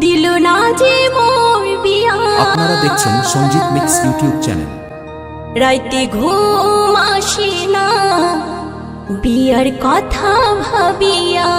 দিল না যে মোর বিয়া। আপনারা দেখছেন সঞ্জিত মিক্স ইউটিউব চ্যানেল। রাইতে ঘুম আসে না বিয়ার কথা ভাবিয়া।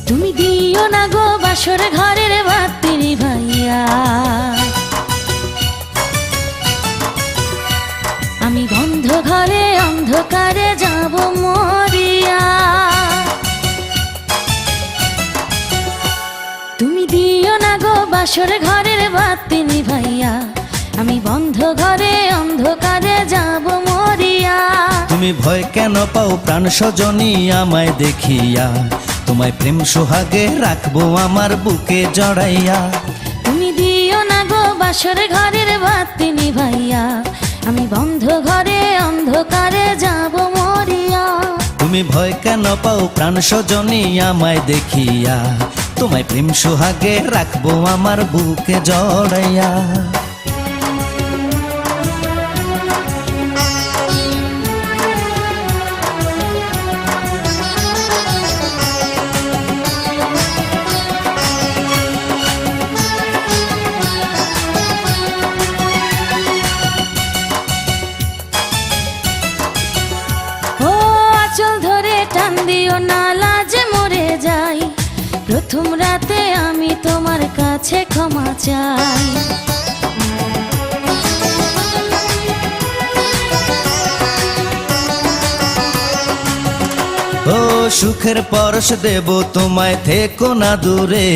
তুমি দিও না গো বাসর ঘরের বাতি ভাইয়া, আমি বন্ধ ঘরে অন্ধকারে যাব মরিয়া। তুমি দিও না গো বাসর ঘরের বাতি ভাইয়া, আমি বন্ধ ঘরে অন্ধকারে যাব মরিয়া। তুমি ভয় কেন পাও প্রাণ সজনী আমায় দেখিয়া, তোমায় প্রেম সোহাগে রাখবো আমার বুকে জড়াইয়া। তুমি দিও না গো বাসর ঘরের বাতি ভাইয়া, আমি বন্ধ ঘরে অন্ধকারে যাব মরিয়া। তুমি ভয় কেন পাও প্রাণ সজনী আমায় দেখিয়া, তোমায় প্রেম সোহাগে রাখবো আমার বুকে জড়াইয়া। টান দিও না লাজে মরে যাই, প্রথম রাতে আমি তোমার কাছে ক্ষমা চাই। ও সুখের পরশ দেব তোমায়, থেকো না দূরে,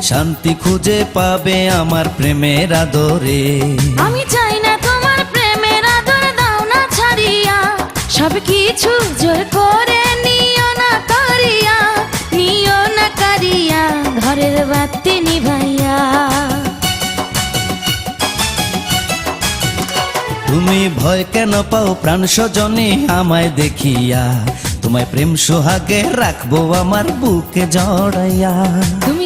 শান্তি খুঁজে পাবে আমার প্রেমের আদরে। আমি চাই না তোমার প্রেমের আদর, দাও না ছাড়িয়া, সব কিছু জোর করে নিও না করিয়া, নিও না করিয়া ঘরের বাতি নিভাইয়া। তুমি ভয় কেন পাও প্রাণ সজনী আমায় দেখিয়া, তোমায় প্রেম সোহাগে রাখবো আমার বুকে জড়াইয়া। তুমি